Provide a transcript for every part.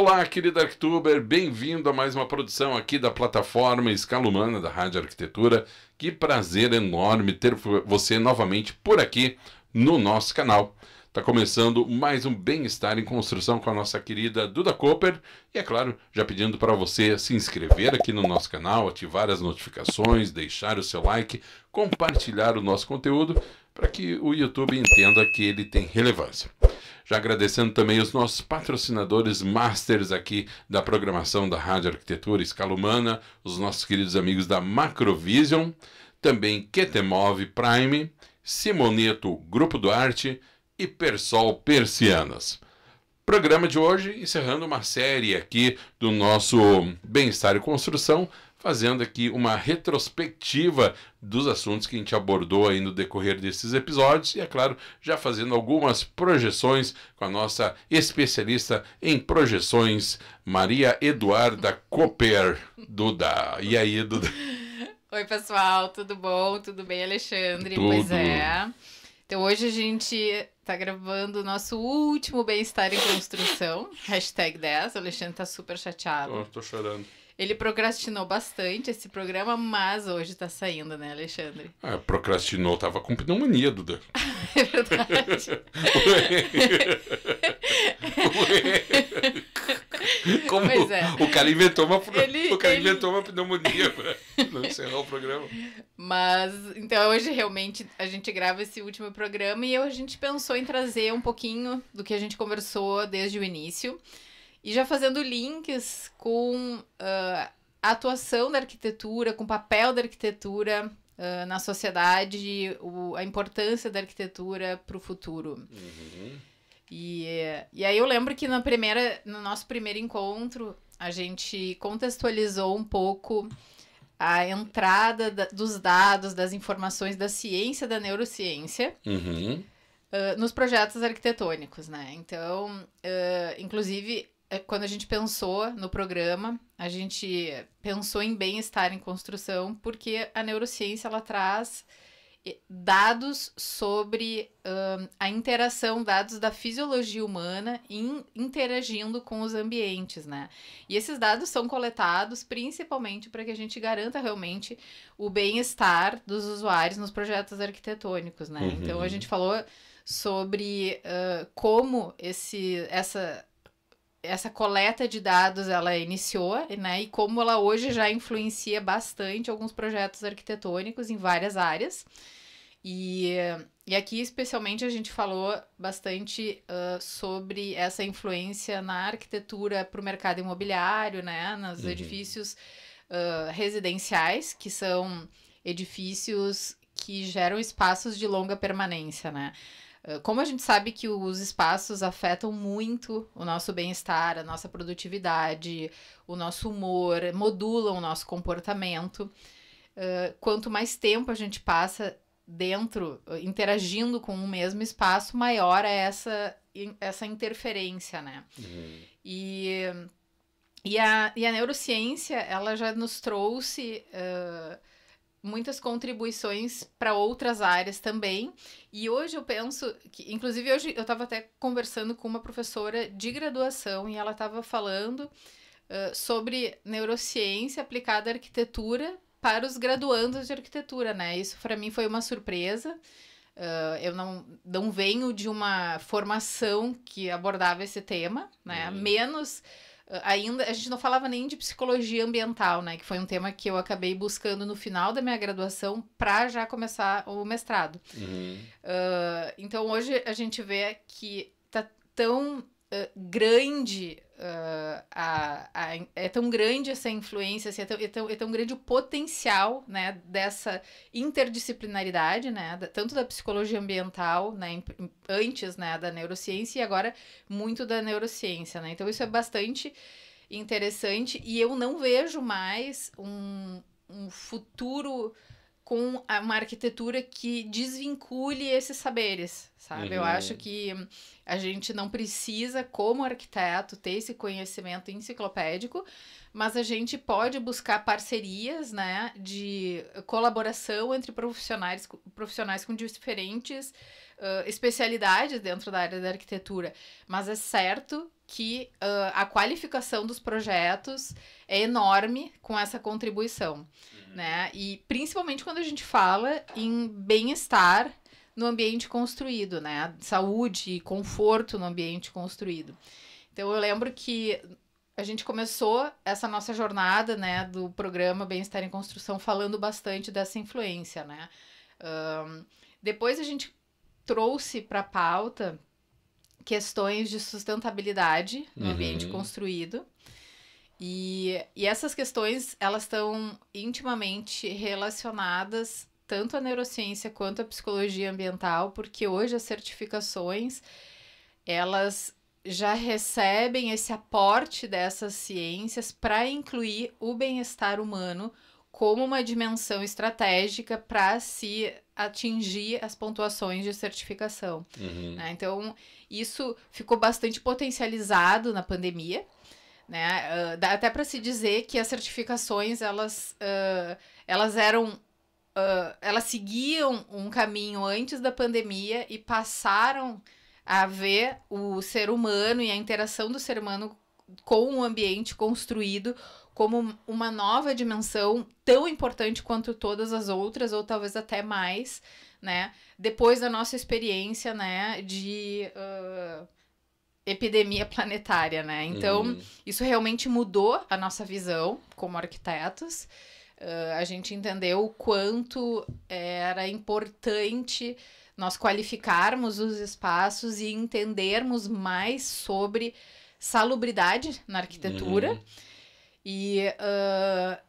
Olá, querido Arquituber, bem-vindo a mais uma produção aqui da plataforma Escala Humana da Rádio Arquitetura. Que prazer enorme ter você novamente por aqui no nosso canal. Está começando mais um Bem-Estar em Construção com a nossa querida Duda Cooper. E é claro, já pedindo para você se inscrever aqui no nosso canal, ativar as notificações, deixar o seu like, compartilhar o nosso conteúdo para que o YouTube entenda que ele tem relevância. Já agradecendo também os nossos patrocinadores masters aqui da programação da Rádio Arquitetura Escala Humana, os nossos queridos amigos da Macrovision, também Quetemove Prime, Simoneto Grupo do Arte e Persol Persianas. Programa de hoje encerrando uma série aqui do nosso Bem-Estar e Construção, fazendo aqui uma retrospectiva dos assuntos que a gente abordou aí no decorrer desses episódios e, é claro, já fazendo algumas projeções com a nossa especialista em projeções, Maria Eduarda Cooper. Duda. E aí, Duda? Oi, pessoal, tudo bom? Tudo bem, Alexandre? Tudo. Pois é. Então, hoje a gente tá gravando o nosso último Bem-Estar em Construção, #10. O Alexandre tá super chateado. Tô chorando. Ele procrastinou bastante esse programa, mas hoje tá saindo, né, Alexandre? Procrastinou, tava com pneumonia, Duda. É verdade. Como Pois é. o cara inventou uma, Ele- uma pneumonia para não encerrar o programa. Mas, então, hoje realmente a gente grava esse último programa e a gente pensou em trazer um pouquinho do que a gente conversou desde o início. E já fazendo links com a atuação da arquitetura, com o papel da arquitetura na sociedade, a importância da arquitetura para o futuro. Uhum. E aí eu lembro que no nosso primeiro encontro, a gente contextualizou um pouco a entrada dos dados, das informações da ciência, da neurociência, Uhum. nos projetos arquitetônicos, né? Então, inclusive, quando a gente pensou no programa, a gente pensou em bem-estar em construção, porque a neurociência ela traz dados sobre a interação, dados da fisiologia humana interagindo com os ambientes, né? E esses dados são coletados principalmente para que a gente garanta realmente o bem-estar dos usuários nos projetos arquitetônicos, né? Uhum. Então, a gente falou sobre como essa coleta de dados ela iniciou, né, e como ela hoje já influencia bastante alguns projetos arquitetônicos em várias áreas. E aqui, especialmente, a gente falou bastante sobre essa influência na arquitetura para o mercado imobiliário, né, nos edifícios residenciais, que são edifícios que geram espaços de longa permanência, né? Como a gente sabe que os espaços afetam muito o nosso bem-estar, a nossa produtividade, o nosso humor, modulam o nosso comportamento. Quanto mais tempo a gente passa dentro, interagindo com o mesmo espaço, maior é essa interferência, né? Uhum. E a neurociência, ela já nos trouxe muitas contribuições para outras áreas também. E hoje eu penso que, inclusive hoje eu estava até conversando com uma professora de graduação e ela estava falando sobre neurociência aplicada à arquitetura para os graduandos de arquitetura, né? Isso para mim foi uma surpresa. Eu não venho de uma formação que abordava esse tema, né? Menos ainda, a gente não falava nem de psicologia ambiental, né? Que foi um tema que eu acabei buscando no final da minha graduação para já começar o mestrado. Uhum. Então, hoje a gente vê que tá tão grande, é tão grande essa influência, assim, é tão grande o potencial, né, dessa interdisciplinaridade, né, tanto da psicologia ambiental, né, antes, né, da neurociência e agora muito da neurociência, né, então isso é bastante interessante e eu não vejo mais um futuro com uma arquitetura que desvincule esses saberes, sabe? Eu acho que a gente não precisa, como arquiteto, ter esse conhecimento enciclopédico, mas a gente pode buscar parcerias, né, de colaboração entre profissionais com diferentes especialidades dentro da área da arquitetura. Mas é certo que a qualificação dos projetos é enorme com essa contribuição, né? E principalmente quando a gente fala em bem-estar no ambiente construído, né? Saúde e conforto no ambiente construído. Então, eu lembro que a gente começou essa nossa jornada, né, do programa Bem-Estar em Construção falando bastante dessa influência, né? Depois a gente trouxe para a pauta questões de sustentabilidade no ambiente construído. E essas questões, elas estão intimamente relacionadas tanto à neurociência quanto à psicologia ambiental, porque hoje as certificações, elas já recebem esse aporte dessas ciências para incluir o bem-estar humano como uma dimensão estratégica para se atingir as pontuações de certificação. Né? Então, isso ficou bastante potencializado na pandemia, né? Dá até para se dizer que as certificações, elas seguiam um caminho antes da pandemia e passaram a ver o ser humano e a interação do ser humano com o ambiente construído como uma nova dimensão tão importante quanto todas as outras, ou talvez até mais, né? Depois da nossa experiência, né, de epidemia planetária, né? Então, isso realmente mudou a nossa visão como arquitetos. A gente entendeu o quanto era importante nós qualificarmos os espaços e entendermos mais sobre salubridade na arquitetura. E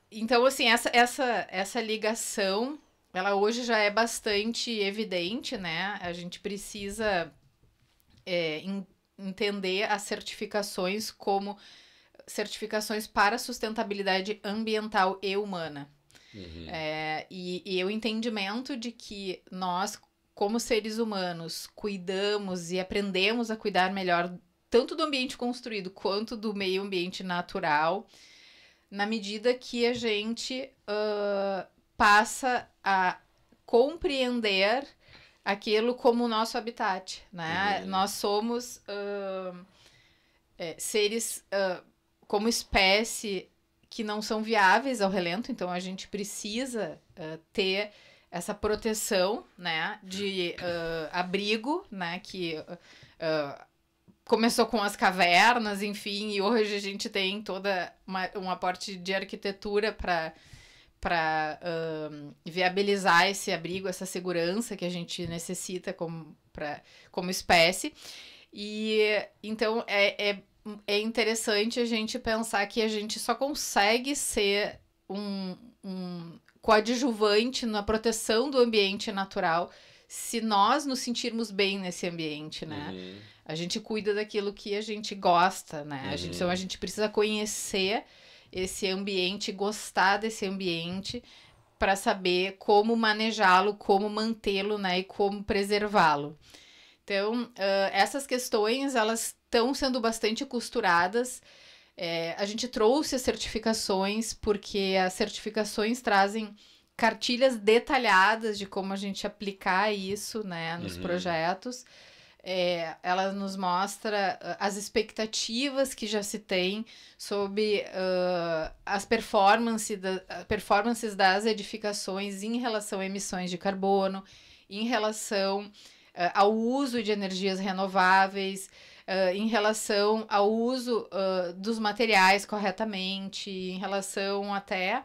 então, assim, essa ligação, ela hoje já é bastante evidente, né? A gente precisa entender as certificações como certificações para sustentabilidade ambiental e humana. E o entendimento de que nós, como seres humanos, cuidamos e aprendemos a cuidar melhor tanto do ambiente construído quanto do meio ambiente natural, na medida que a gente passa a compreender aquilo como o nosso habitat, né? Nós somos seres como espécie que não são viáveis ao relento, então a gente precisa ter essa proteção, né, de abrigo, né, que começou com as cavernas, enfim, e hoje a gente tem toda um aporte de arquitetura para viabilizar esse abrigo, essa segurança que a gente necessita como espécie. E então é interessante a gente pensar que a gente só consegue ser um coadjuvante na proteção do ambiente natural se nós nos sentirmos bem nesse ambiente, né? A gente cuida daquilo que a gente gosta, né? Então a gente precisa conhecer esse ambiente, gostar desse ambiente para saber como manejá-lo, como mantê-lo, né? E como preservá-lo. Então, essas questões, elas estão sendo bastante costuradas. A gente trouxe as certificações, porque as certificações trazem cartilhas detalhadas de como a gente aplicar isso, né, nos projetos. Ela nos mostra as expectativas que já se tem sobre as performances das edificações em relação a emissões de carbono, em relação ao uso de energias renováveis, em relação ao uso dos materiais corretamente, em relação até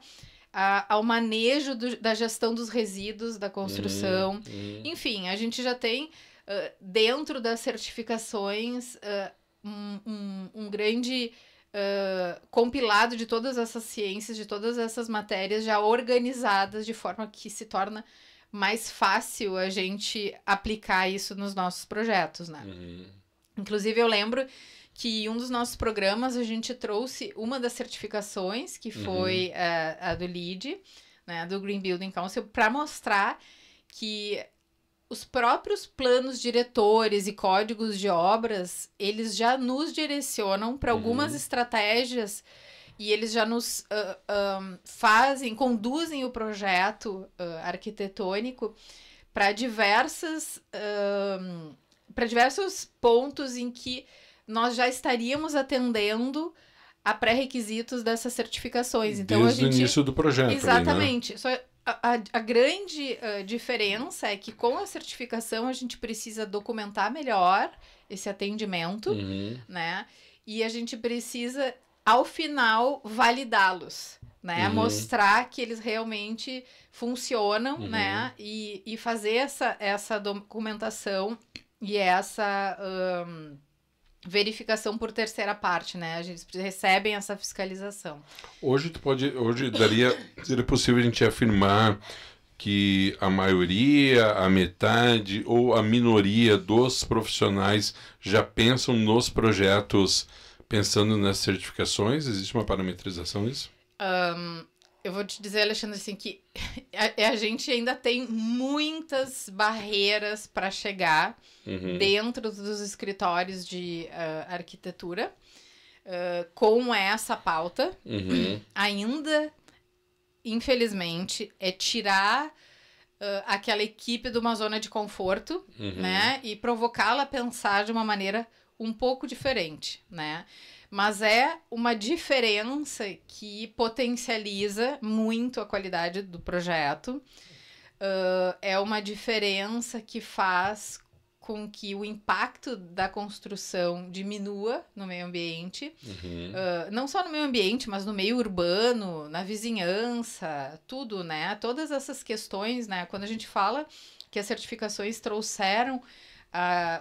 ao manejo da gestão dos resíduos da construção. Enfim, a gente já tem dentro das certificações um grande compilado de todas essas ciências, de todas essas matérias já organizadas de forma que se torna mais fácil a gente aplicar isso nos nossos projetos, né? Inclusive, eu lembro que um dos nossos programas a gente trouxe uma das certificações, que foi a do LEED, né, do Green Building Council, para mostrar que os próprios planos diretores e códigos de obras, eles já nos direcionam para algumas estratégias e eles já nos conduzem o projeto arquitetônico para diversos pontos em que nós já estaríamos atendendo a pré-requisitos dessas certificações. Então, desde o início do projeto. Exatamente. Ali, né? Só a grande diferença é que com a certificação a gente precisa documentar melhor esse atendimento, né? E a gente precisa, ao final, validá-los, né? Mostrar que eles realmente funcionam, né? E fazer essa documentação e essa verificação por terceira parte, né? A gente recebem essa fiscalização. Hoje seria possível a gente afirmar que a maioria, a metade ou a minoria dos profissionais já pensam nos projetos pensando nas certificações? Existe uma parametrização nisso? Eu vou te dizer, Alexandre, assim, que a gente ainda tem muitas barreiras para chegar dentro dos escritórios de arquitetura com essa pauta. Ainda, infelizmente, é tirar aquela equipe de uma zona de conforto, né? E provocá-la a pensar de uma maneira um pouco diferente, né? Mas é uma diferença que potencializa muito a qualidade do projeto. É uma diferença que faz com que o impacto da construção diminua no meio ambiente. Não só no meio ambiente, mas no meio urbano, na vizinhança, tudo, né? Todas essas questões, né? Quando a gente fala que as certificações trouxeram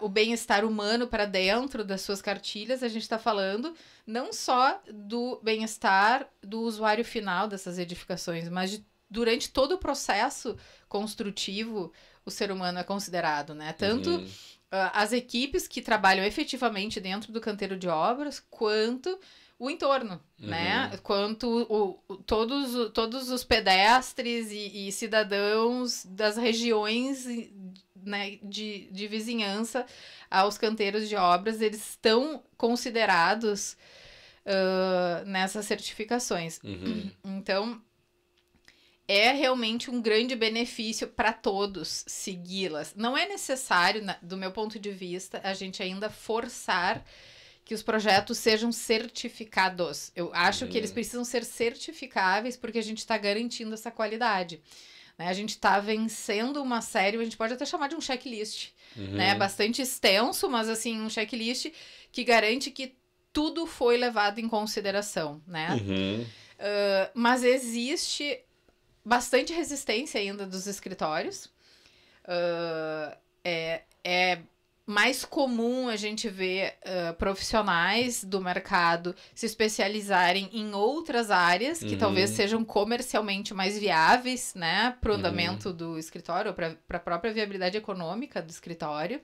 o bem-estar humano para dentro das suas cartilhas, a gente está falando não só do bem-estar do usuário final dessas edificações, mas durante todo o processo construtivo, o ser humano é considerado, né? Tanto as equipes que trabalham efetivamente dentro do canteiro de obras, quanto o entorno, né? Quanto todos os pedestres e cidadãos das regiões, né, de vizinhança aos canteiros de obras, eles estão considerados nessas certificações. Então, é realmente um grande benefício para todos segui-las. Não é necessário, do meu ponto de vista, a gente ainda forçar que os projetos sejam certificados. Eu acho que eles precisam ser certificáveis porque a gente está garantindo essa qualidade. Né? A gente está vencendo uma série, a gente pode até chamar de um checklist, né? Bastante extenso, mas assim, um checklist que garante que tudo foi levado em consideração, né? Mas existe bastante resistência ainda dos escritórios. É mais comum a gente ver profissionais do mercado se especializarem em outras áreas que talvez sejam comercialmente mais viáveis, né, para o andamento do escritório, ou para a própria viabilidade econômica do escritório,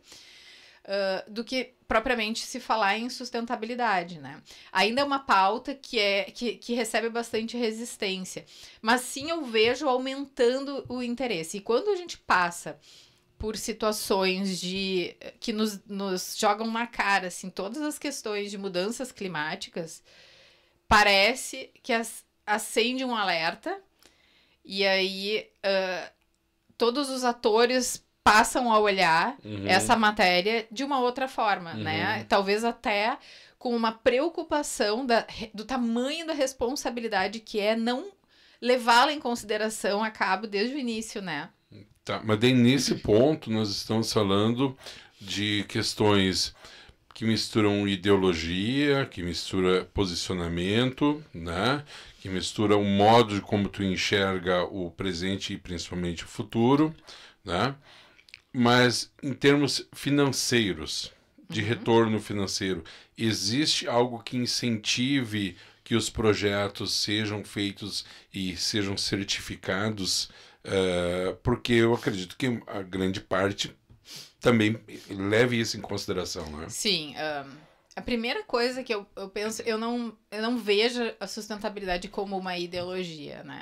do que propriamente se falar em sustentabilidade, né? Ainda é uma pauta que recebe bastante resistência, mas sim eu vejo aumentando o interesse. E quando a gente passa por situações que nos jogam na cara, assim, todas as questões de mudanças climáticas, parece que acende um alerta e aí todos os atores passam a olhar essa matéria de uma outra forma, né? Talvez até com uma preocupação do tamanho da responsabilidade que é não levá-la em consideração a cabo desde o início, né? Tá, mas daí nesse ponto nós estamos falando de questões que misturam ideologia, que mistura posicionamento, né? Que mistura o modo de como tu enxerga o presente e principalmente o futuro, né? Mas em termos financeiros, de retorno financeiro, existe algo que incentive que os projetos sejam feitos e sejam certificados? Porque eu acredito que a grande parte também leve isso em consideração, né? Sim, a primeira coisa que eu penso, eu não vejo a sustentabilidade como uma ideologia, né?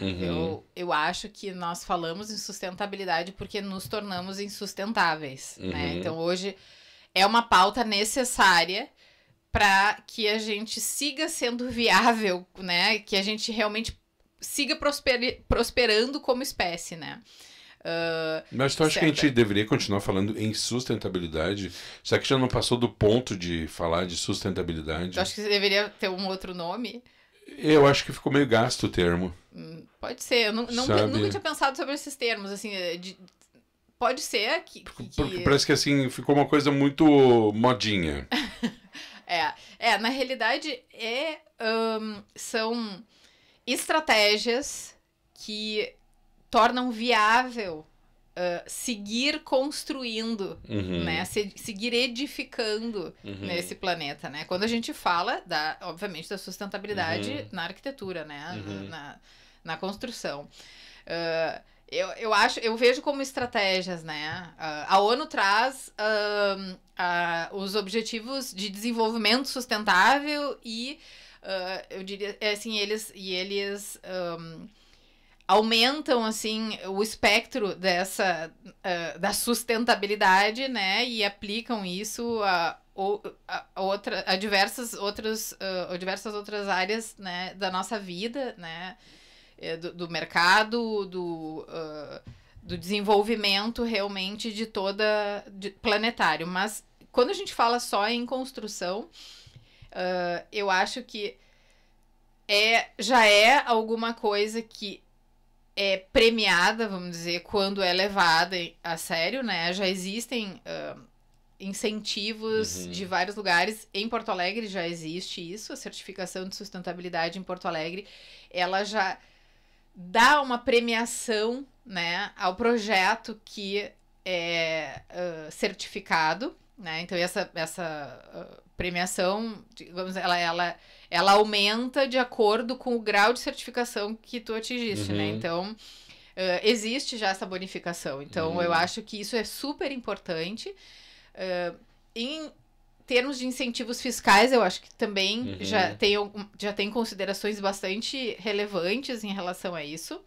Eu acho que nós falamos em sustentabilidade porque nos tornamos insustentáveis, né? Então hoje é uma pauta necessária para que a gente siga sendo viável, né? Que a gente realmente siga prosperando como espécie, né? Mas tu acha que a gente deveria continuar falando em sustentabilidade? Será que já não passou do ponto de falar de sustentabilidade? Tu acha que deveria ter um outro nome? Eu acho que ficou meio gasto o termo. Pode ser. Eu nunca tinha pensado sobre esses termos, assim, pode ser que... Porque parece que, assim, ficou uma coisa muito modinha. Na realidade, são estratégias que tornam viável seguir construindo, né? Seguir edificando nesse planeta, né? Quando a gente fala, obviamente, da sustentabilidade na arquitetura, né? Na construção. Eu vejo como estratégias, né? A ONU traz os objetivos de desenvolvimento sustentável e eu diria assim, eles aumentam assim o espectro da sustentabilidade, né? E aplicam isso a diversas outras áreas, né, da nossa vida, né? Do mercado, do desenvolvimento realmente planetário. Mas quando a gente fala só em construção, eu acho que já é alguma coisa que é premiada, vamos dizer, quando é levada a sério, né? Já existem incentivos de vários lugares. Em Porto Alegre já existe isso, a certificação de sustentabilidade em Porto Alegre, ela já dá uma premiação, né, ao projeto que é certificado, né? Então essa premiação, digamos, ela aumenta de acordo com o grau de certificação que tu atingiste, né? Então existe já essa bonificação. Então eu acho que isso é super importante. Em termos de incentivos fiscais, eu acho que também já tem considerações bastante relevantes em relação a isso.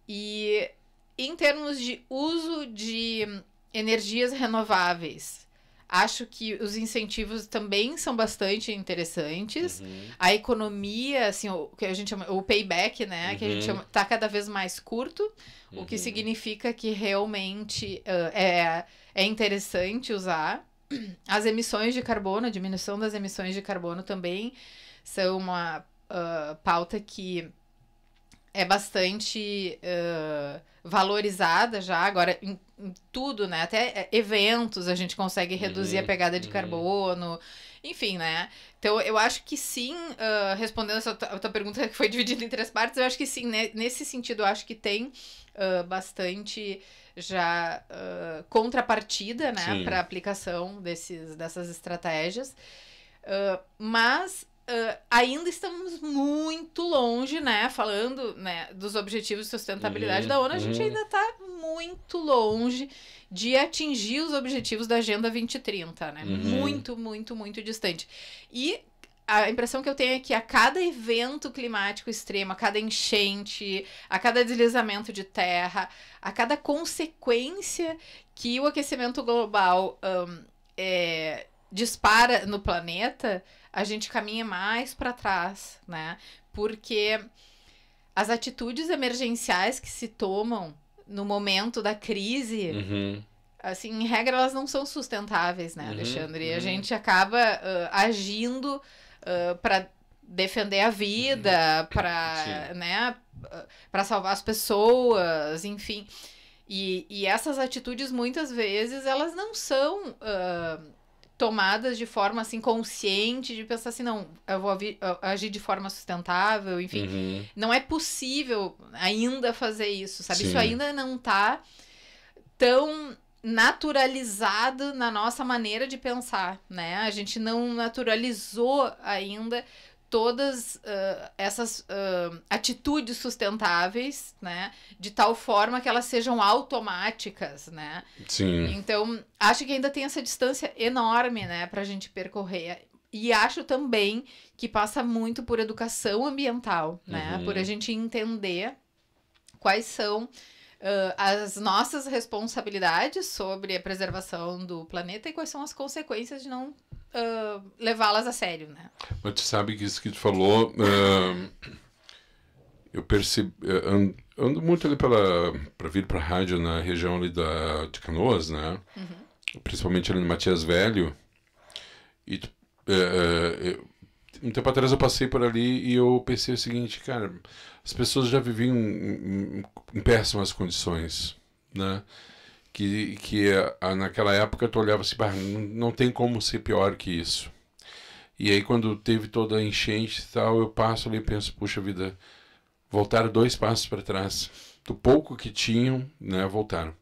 E em termos de uso de energias renováveis, acho que os incentivos também são bastante interessantes. A economia, assim, o que a gente chama, o payback, né, que a gente chama, tá cada vez mais curto, o que significa que realmente é interessante usar. As emissões de carbono, a diminuição das emissões de carbono também são uma pauta que é bastante valorizada já, agora em tudo, né? Até eventos a gente consegue reduzir a pegada de carbono, enfim, né? Então eu acho que sim, respondendo a tua pergunta que foi dividida em 3 partes, eu acho que sim, né? Nesse sentido eu acho que tem bastante já contrapartida, né, para aplicação dessas estratégias, mas ainda estamos muito longe, né, falando, né, dos objetivos de sustentabilidade da ONU, a gente ainda está muito longe de atingir os objetivos da Agenda 2030, né, muito, muito, muito distante. E a impressão que eu tenho é que a cada evento climático extremo, a cada enchente, a cada deslizamento de terra, a cada consequência que o aquecimento global dispara no planeta, a gente caminha mais para trás, né? Porque as atitudes emergenciais que se tomam no momento da crise, assim, em regra, elas não são sustentáveis, né, Alexandre? E a gente acaba agindo para defender a vida, para, né, para salvar as pessoas, enfim. E essas atitudes, muitas vezes, elas não são tomadas de forma, assim, consciente, de pensar assim, não, eu vou agir de forma sustentável, enfim. Não é possível ainda fazer isso, sabe? Sim. Isso ainda não está tão naturalizado na nossa maneira de pensar, né? A gente não naturalizou ainda todas essas atitudes sustentáveis, né? De tal forma que elas sejam automáticas, né? Sim. Então, acho que ainda tem essa distância enorme, né? Pra gente percorrer. E acho também que passa muito por educação ambiental, né? Por a gente entender quais são as nossas responsabilidades sobre a preservação do planeta e quais são as consequências de não levá-las a sério, né? Mas tu sabe que isso que tu falou, eu percebi, ando muito ali para vir para a rádio na região ali de Canoas, né? Principalmente ali no Matias Velho. E um tempo atrás eu passei por ali e eu pensei o seguinte, cara, as pessoas já viviam em péssimas condições, né? Naquela época tu olhava assim, não tem como ser pior que isso. E aí quando teve toda a enchente e tal, eu passo ali e penso, puxa vida, voltaram 2 passos para trás. Do pouco que tinham, né, voltaram.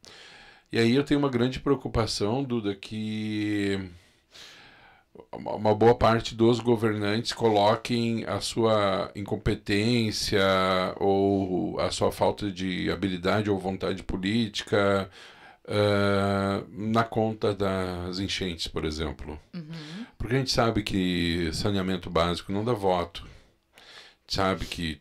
E aí eu tenho uma grande preocupação, Duda, que uma boa parte dos governantes coloquem a sua incompetência ou a sua falta de habilidade ou vontade política na conta das enchentes, por exemplo. Porque a gente sabe que saneamento básico não dá voto. Sabe que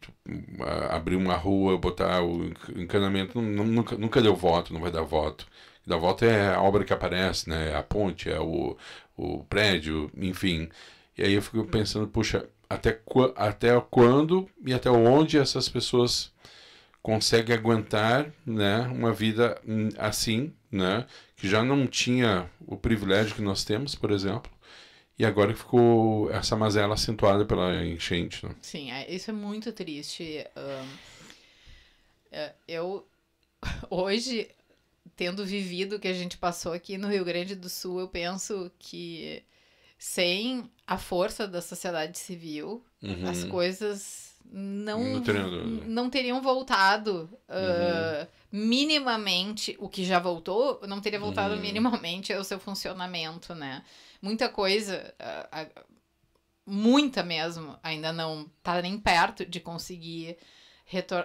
abrir uma rua, botar o encanamento nunca deu voto, não vai dar voto. Dá voto é a obra que aparece, né? A ponte, é o prédio, enfim. E aí eu fico pensando, puxa, até quando e até onde essas pessoas conseguem aguentar, né, uma vida assim, né? Que já não tinha o privilégio que nós temos, por exemplo. E agora ficou essa mazela acentuada pela enchente, né? Sim, isso é muito triste. Eu, hoje, tendo vivido o que a gente passou aqui no Rio Grande do Sul, eu penso que sem a força da sociedade civil, as coisas não teriam voltado minimamente. O que já voltou não teria voltado minimamente ao seu funcionamento, né? Muita coisa, muita mesmo, ainda não tá nem perto de conseguir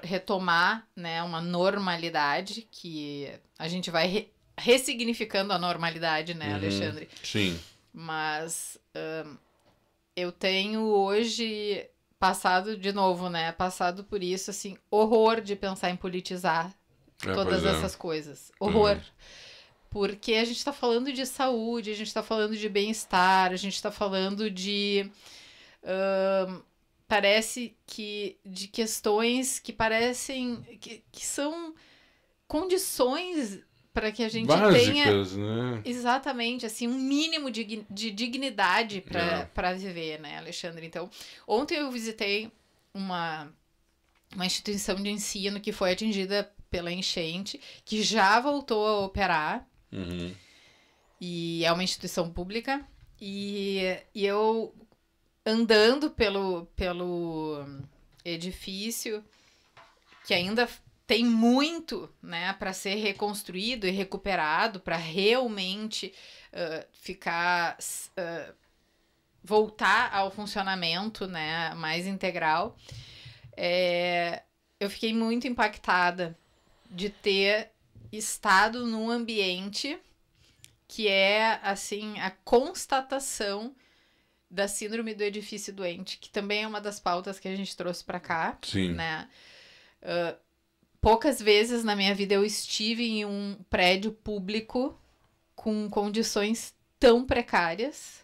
retomar, né, uma normalidade, que a gente vai ressignificando a normalidade, né, Alexandre? Sim. Mas eu tenho hoje passado, de novo, né, passado por isso, assim, horror de pensar em politizar todas essas coisas. Horror. Porque a gente está falando de saúde, a gente está falando de bem-estar, a gente está falando de... parece que... de questões que parecem... que são condições para que a gente básicas, tenha... né? Exatamente, assim, um mínimo de dignidade para viver, né, Alexandre? Então, ontem eu visitei uma instituição de ensino que foi atingida pela enchente, que já voltou a operar. E é uma instituição pública. E eu andando pelo edifício, que ainda tem muito, né, para ser reconstruído e recuperado, para realmente voltar ao funcionamento, né, mais integral. Eu fiquei muito impactada de ter estado num ambiente que é, assim, a constatação da síndrome do edifício doente, que também é uma das pautas que a gente trouxe para cá. Sim. Né? Poucas vezes na minha vida eu estive em um prédio público com condições tão precárias,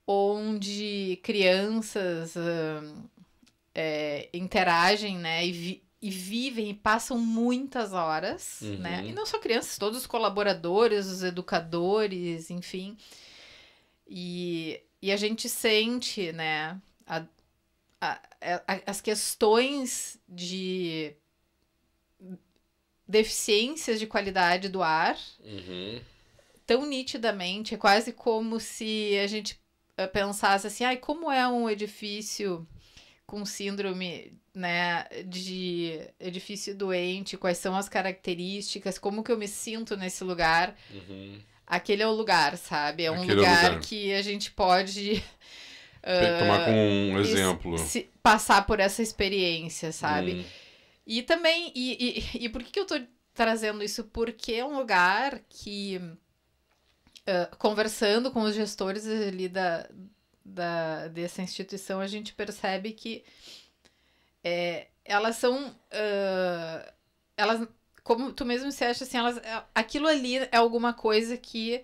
onde crianças interagem, né, e vivem e passam muitas horas, né? E não só crianças, todos os colaboradores, os educadores, enfim. E a gente sente, né, as questões de deficiências de qualidade do ar tão nitidamente. É quase como se a gente pensasse assim, como é um edifício com síndrome, né, de edifício doente, quais são as características, como que eu me sinto nesse lugar. Aquele é o lugar, sabe? É um lugar que a gente pode tomar como um exemplo. Passar por essa experiência, sabe? E também, e por que eu tô trazendo isso? Porque é um lugar que, conversando com os gestores ali dessa instituição, a gente percebe que elas são... elas, como tu mesmo disseste, assim, aquilo ali é alguma coisa que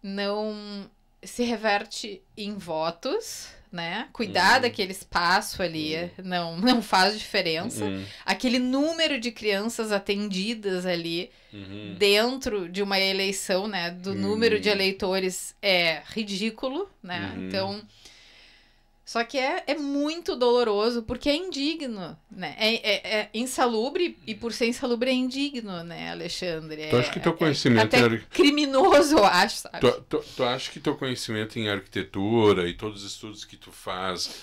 não se reverte em votos, né? Cuidar daquele espaço ali não faz diferença. Aquele número de crianças atendidas ali dentro de uma eleição, né? Do número de eleitores é ridículo, né? Então... Só que é muito doloroso, porque é indigno, né? É insalubre, e por ser insalubre é indigno, né, Alexandre? Tu acha que teu conhecimento... até criminoso, eu acho, sabe? Tu acha que teu conhecimento em arquitetura e todos os estudos que tu faz,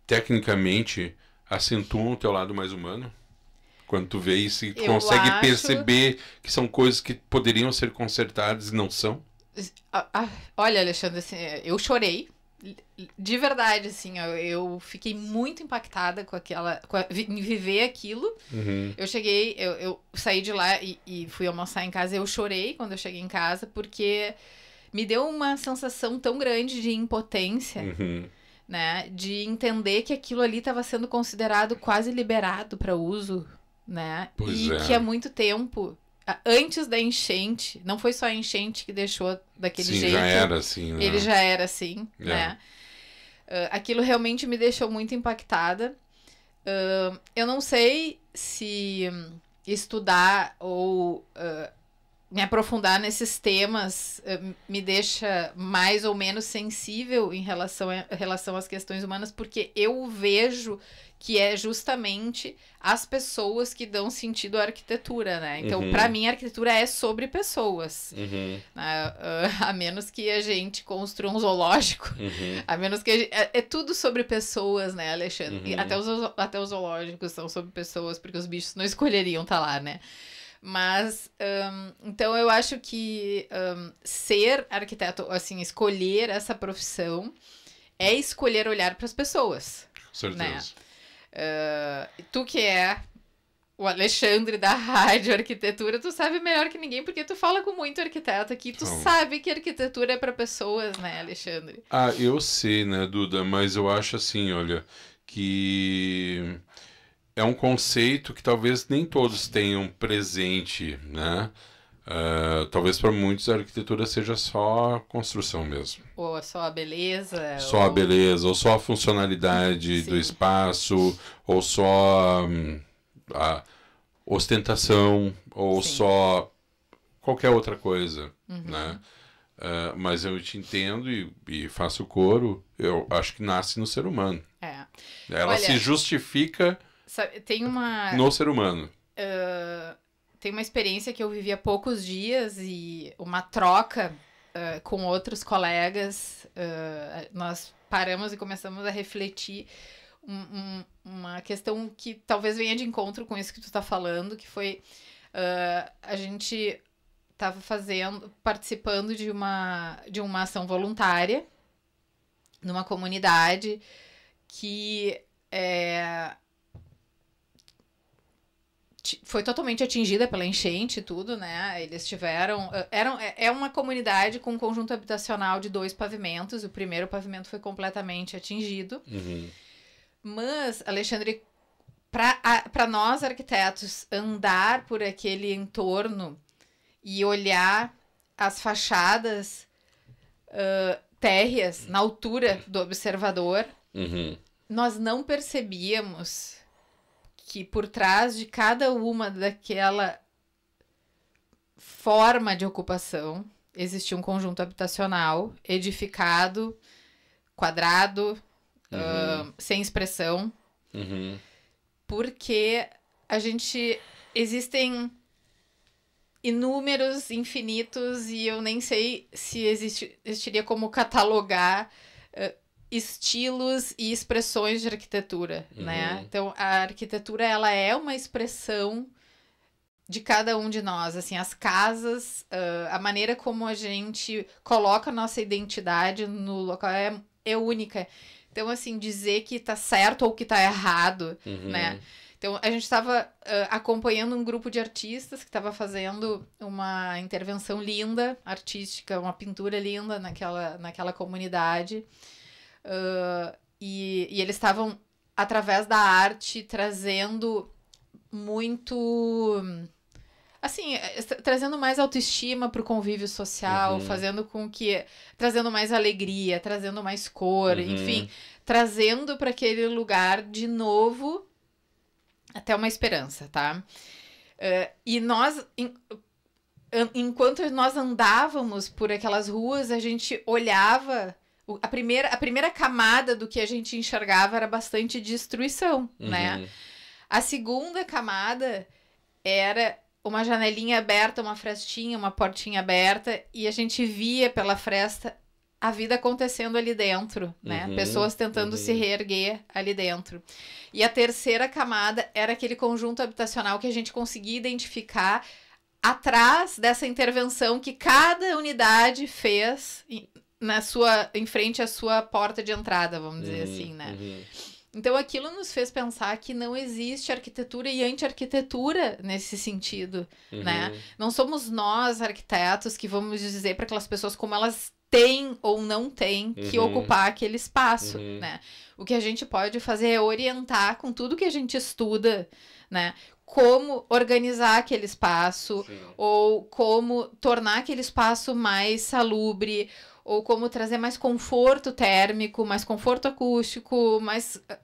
tecnicamente, acentuam o teu lado mais humano? Quando tu vê isso e tu consegue perceber que são coisas que poderiam ser consertadas e não são? Olha, Alexandre, assim, eu chorei. De verdade, assim, eu fiquei muito impactada em viver aquilo. Eu cheguei, eu saí de lá e fui almoçar em casa. Eu chorei quando eu cheguei em casa, porque me deu uma sensação tão grande de impotência, né? De entender que aquilo ali estava sendo considerado quase liberado para uso, né? Que há muito tempo... Antes da enchente, não foi só a enchente que deixou daquele jeito. Já era assim, né? Ele já era assim, né? Aquilo realmente me deixou muito impactada. Eu não sei se estudar ou me aprofundar nesses temas me deixa mais ou menos sensível em relação às questões humanas, porque eu vejo que é justamente as pessoas que dão sentido à arquitetura, né? Então, para mim, a arquitetura é sobre pessoas. A menos que a gente construa um zoológico. A menos que é tudo sobre pessoas, né, Alexandre? E até os zoológicos são sobre pessoas, porque os bichos não escolheriam estar lá, né? Mas, então eu acho que ser arquiteto, assim, escolher essa profissão é escolher olhar para as pessoas. Certeza. Né? Tu que é o Alexandre da Rádio Arquitetura, tu sabe melhor que ninguém, porque tu fala com muito arquiteto aqui, tu sabe que arquitetura é para pessoas, né, Alexandre? Eu sei, né, Duda, mas eu acho assim, olha, que é um conceito que talvez nem todos tenham presente, né? Talvez para muitos a arquitetura seja só construção mesmo. Ou só a beleza. Só a beleza, ou só a funcionalidade do espaço, ou só a ostentação, ou só qualquer outra coisa, né? Mas eu te entendo e faço coro, eu acho que nasce no ser humano. Ela se justifica no ser humano. Tem uma experiência que eu vivi há poucos dias e uma troca com outros colegas. Nós paramos e começamos a refletir uma questão que talvez venha de encontro com isso que tu está falando, que foi a gente estava participando de uma ação voluntária numa comunidade que foi totalmente atingida pela enchente e tudo, né? Eles tiveram... É uma comunidade com um conjunto habitacional de 2 pavimentos. O primeiro pavimento foi completamente atingido. Mas, Alexandre, para nós arquitetos, andar por aquele entorno e olhar as fachadas térreas na altura do observador, nós não percebíamos que por trás de cada uma daquela forma de ocupação existia um conjunto habitacional edificado, quadrado, sem expressão, porque existem inúmeros, infinitos, e eu nem sei se existiria como catalogar estilos e expressões de arquitetura, né? Então, a arquitetura, ela é uma expressão de cada um de nós, assim, as casas, a maneira como a gente coloca a nossa identidade no local é única. Então, assim, dizer que tá certo ou que tá errado, né? Então, a gente estava acompanhando um grupo de artistas que estava fazendo uma intervenção linda, artística, uma pintura linda naquela comunidade. E eles estavam, através da arte, trazendo muito assim, trazendo mais autoestima para o convívio social, fazendo com que... Trazendo mais alegria, trazendo mais cor, enfim. Trazendo para aquele lugar, de novo, até uma esperança, tá? E nós... Enquanto nós andávamos por aquelas ruas, a gente olhava... A primeira camada do que a gente enxergava era bastante destruição, né? A segunda camada era uma janelinha aberta, uma frestinha, uma portinha aberta, e a gente via pela fresta a vida acontecendo ali dentro, né? Pessoas tentando se reerguer ali dentro. E a terceira camada era aquele conjunto habitacional que a gente conseguia identificar atrás dessa intervenção que cada unidade fez em frente à sua porta de entrada, vamos dizer assim, né? Então aquilo nos fez pensar que não existe arquitetura e anti-arquitetura nesse sentido, né? Não somos nós, arquitetos, que vamos dizer para aquelas pessoas como elas têm ou não têm que ocupar aquele espaço, né? O que a gente pode fazer é orientar com tudo que a gente estuda, né? Como organizar aquele espaço, ou como tornar aquele espaço mais salubre, ou como trazer mais conforto térmico, mais conforto acústico,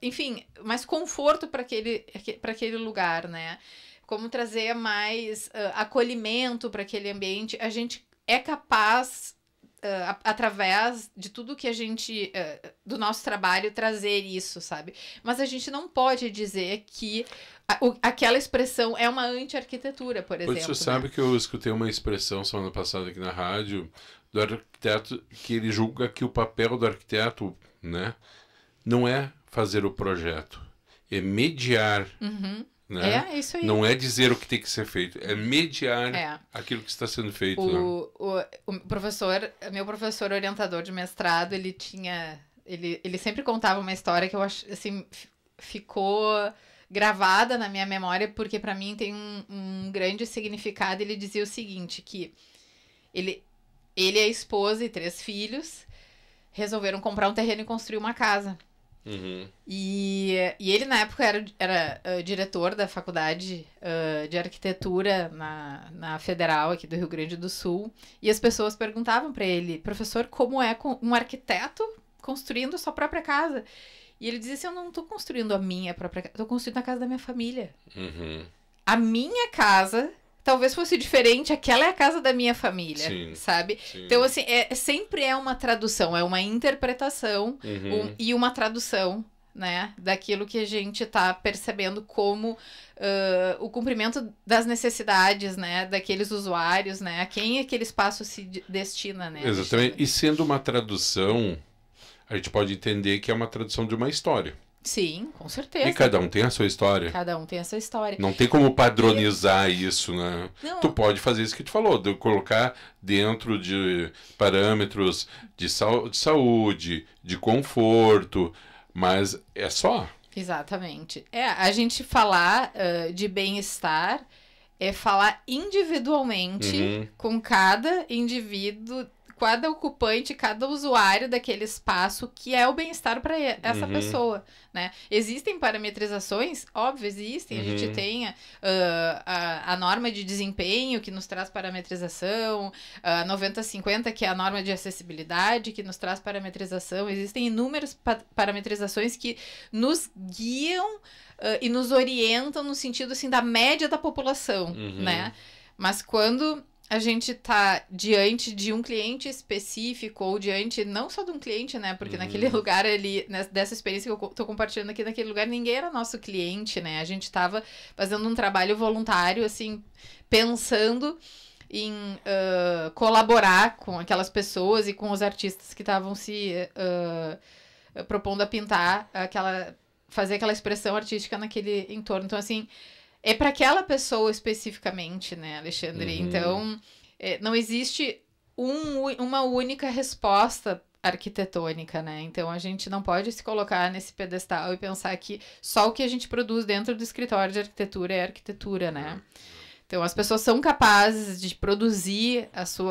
enfim, mais conforto para aquele lugar, né? Como trazer mais acolhimento para aquele ambiente. A gente é capaz, através de tudo que a gente, do nosso trabalho, trazer isso, sabe? Mas a gente não pode dizer que aquela expressão é uma anti-arquitetura, por exemplo. Você sabe que eu escutei uma expressão semana passada aqui na rádio do arquiteto, que ele julga que o papel do arquiteto, né, não é fazer o projeto, é mediar, né? É isso aí. Não é dizer o que tem que ser feito, é mediar aquilo que está sendo feito. Meu professor orientador de mestrado, ele sempre contava uma história que eu acho, assim, ficou gravada na minha memória, porque para mim tem um grande significado. Ele dizia o seguinte, que ele e a esposa e 3 filhos resolveram comprar um terreno e construir uma casa. E ele, na época, era diretor da faculdade de arquitetura na Federal, aqui do Rio Grande do Sul. E as pessoas perguntavam para ele, professor, como é um arquiteto construindo a sua própria casa? E ele dizia assim, eu não estou construindo a minha própria casa, estou construindo a casa da minha família. A minha casa... Talvez fosse diferente, aquela é a casa da minha família, sabe? Então, assim, sempre é uma tradução, é uma interpretação e uma tradução, né? Daquilo que a gente está percebendo como o cumprimento das necessidades, né? Daqueles usuários, né? A quem aquele espaço se destina, né? Exatamente. E sendo uma tradução, a gente pode entender que é uma tradução de uma história. Sim, com certeza. E cada um tem a sua história. Cada um tem a sua história. Não tem como padronizar isso, né? Não. Tu pode fazer isso que tu falou, de colocar dentro de parâmetros de saúde, de conforto, mas é só. Exatamente. A gente falar de bem-estar é falar individualmente com cada indivíduo, cada ocupante, cada usuário daquele espaço, que é o bem-estar para essa pessoa, né? Existem parametrizações? Óbvio, existem. A gente tem a norma de desempenho, que nos traz parametrização, a 90-50, que é a norma de acessibilidade, que nos traz parametrização. Existem inúmeras parametrizações que nos guiam e nos orientam no sentido, assim, da média da população, né? Mas quando a gente tá diante de um cliente específico, ou diante não só de um cliente, né? Porque naquele lugar ali, dessa experiência que eu tô compartilhando aqui, naquele lugar, ninguém era nosso cliente, né? A gente tava fazendo um trabalho voluntário, assim, pensando em colaborar com aquelas pessoas e com os artistas que estavam se propondo a pintar fazer aquela expressão artística naquele entorno. Então, assim, é para aquela pessoa especificamente, né, Alexandre? Então, não existe uma única resposta arquitetônica, né? Então, a gente não pode se colocar nesse pedestal e pensar que só o que a gente produz dentro do escritório de arquitetura é arquitetura, né? Então, as pessoas são capazes de produzir,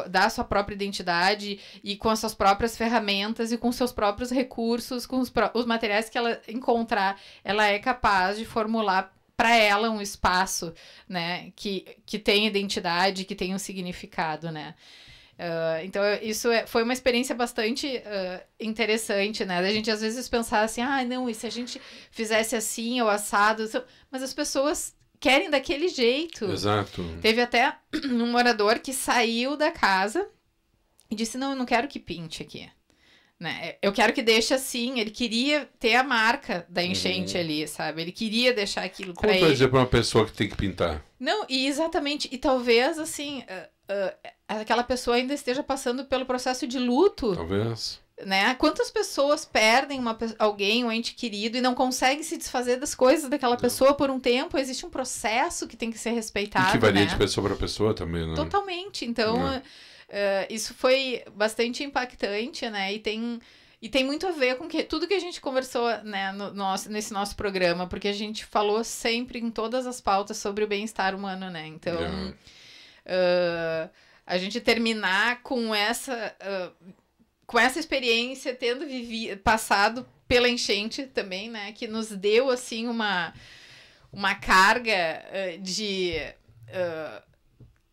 dar a sua própria identidade e com as suas próprias ferramentas e com seus próprios recursos, com os materiais que ela encontrar, ela é capaz de formular para ela um espaço, né, que tem identidade, que tem um significado, né. Então, isso foi uma experiência bastante interessante, né? A gente às vezes pensar assim, não, e se a gente fizesse assim ou assado? Mas as pessoas querem daquele jeito. Exato. Teve até um morador que saiu da casa e disse, não, eu não quero que pinte aqui. Né? Eu quero que deixe assim. Ele queria ter a marca da enchente ali, sabe? Ele queria deixar aquilo para ele. Como vai dizer para uma pessoa que tem que pintar? Não, e exatamente. E talvez, assim, aquela pessoa ainda esteja passando pelo processo de luto. Talvez. Né? Quantas pessoas perdem alguém, um ente querido, e não conseguem se desfazer das coisas daquela pessoa por um tempo? Existe um processo que tem que ser respeitado. E que varia né? de pessoa para pessoa também, né? Totalmente. Então, isso foi bastante impactante, né? E tem muito a ver com tudo que a gente conversou, né, nesse nosso programa, porque a gente falou sempre em todas as pautas sobre o bem-estar humano, né? Então, a gente terminar com essa experiência, tendo passado pela enchente também, né? Que nos deu, assim, uma carga de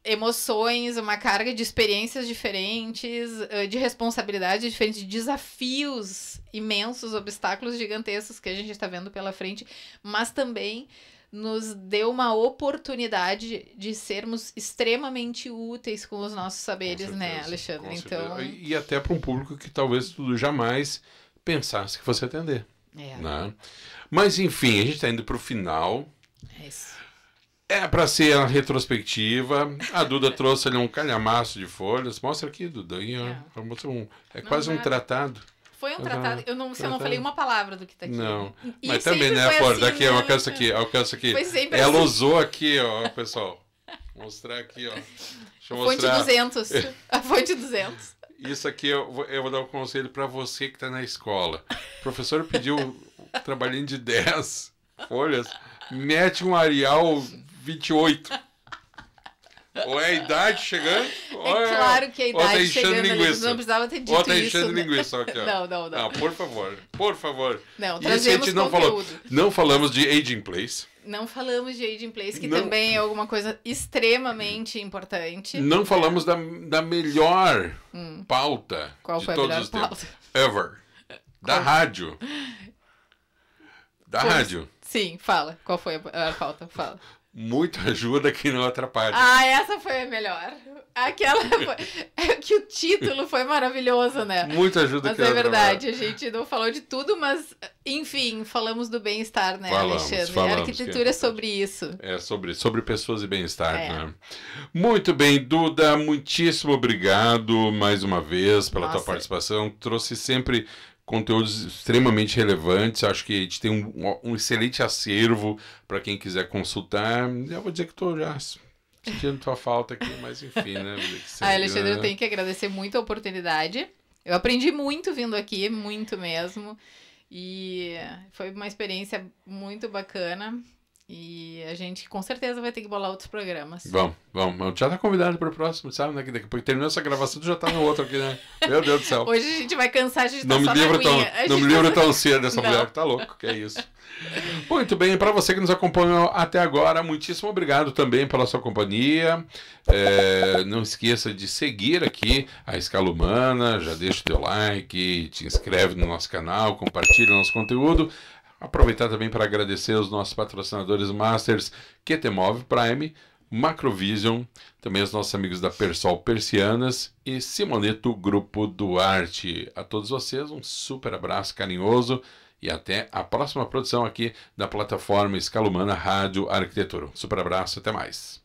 emoções, uma carga de experiências diferentes, de responsabilidades diferentes, de desafios imensos, obstáculos gigantescos que a gente está vendo pela frente, mas também nos deu uma oportunidade de sermos extremamente úteis com os nossos saberes, né, Alexandre? Então... E até para um público que talvez tu jamais pensasse que fosse atender. Né? Mas, enfim, a gente está indo para o final. É isso. É para ser a retrospectiva. A Duda trouxe ali um calhamaço de folhas. Mostra aqui, Duda. Aí, quase um tratado. Foi um tratado. Eu não falei uma palavra do que tá aqui. Não. Mas também, né, Flor? Daqui, eu alcanço aqui, alcanço aqui. Ela usou aqui, ó, pessoal. Vou mostrar aqui, ó. Deixa eu mostrar. Fonte 200. A fonte 200. Isso aqui eu vou dar um conselho para você que está na escola. O professor pediu um trabalhinho de 10 folhas. Mete um Arial 28. Ou é a idade chegando? Claro que é a idade chegando. Linguiça. Não precisava ter dito ou tá isso. enchendo linguiça. Aqui, ó. Não. Ah, por favor. Por favor. Não, e esse a gente não falou. Não falamos de Aging Place. Não falamos de Aging Place, que também é alguma coisa extremamente importante. Não falamos da melhor pauta Qual de foi todos a melhor os pauta? tempos. Ever. Da rádio. Da rádio. Sim, fala. Qual foi a pauta? Fala. Muita ajuda que não atrapalha. Essa foi a melhor. Aquela foi... que o título foi maravilhoso, né? Muita ajuda que não atrapalha. Mas é verdade, a gente não falou de tudo, mas, enfim, falamos do bem-estar, né, Alexandre? A arquitetura é sobre isso. É sobre pessoas e bem-estar, né? Muito bem, Duda, muitíssimo obrigado mais uma vez pela tua participação. Trouxe sempre conteúdos extremamente relevantes. Acho que a gente tem um excelente acervo para quem quiser consultar. Eu vou dizer que estou já sentindo tua falta aqui, mas enfim, né? Alexandre, eu tenho que agradecer muito a oportunidade. Eu aprendi muito vindo aqui, muito mesmo. E foi uma experiência muito bacana. E a gente com certeza vai ter que bolar outros programas. Vamos. Já tá convidado para o próximo, sabe? Né? Que daqui a pouco terminou essa gravação, tu já tá no outro aqui, né? Meu Deus do céu. Hoje a gente vai cansar, a gente tá não só me livro na aguinha. Não me livro tão cedo dessa mulher, tá louco, que é isso. Muito bem, para você que nos acompanhou até agora, muitíssimo obrigado também pela sua companhia. Não esqueça de seguir aqui a Escala Humana, já deixa o teu like, te inscreve no nosso canal, compartilha o nosso conteúdo. Aproveitar também para agradecer os nossos patrocinadores Masters, QTMove Prime, Macrovision, também os nossos amigos da Persol Persianas e Simoneto Grupo Duarte. A todos vocês um super abraço carinhoso e até a próxima produção aqui da plataforma Escala Humana Rádio Arquitetura. Super abraço, até mais.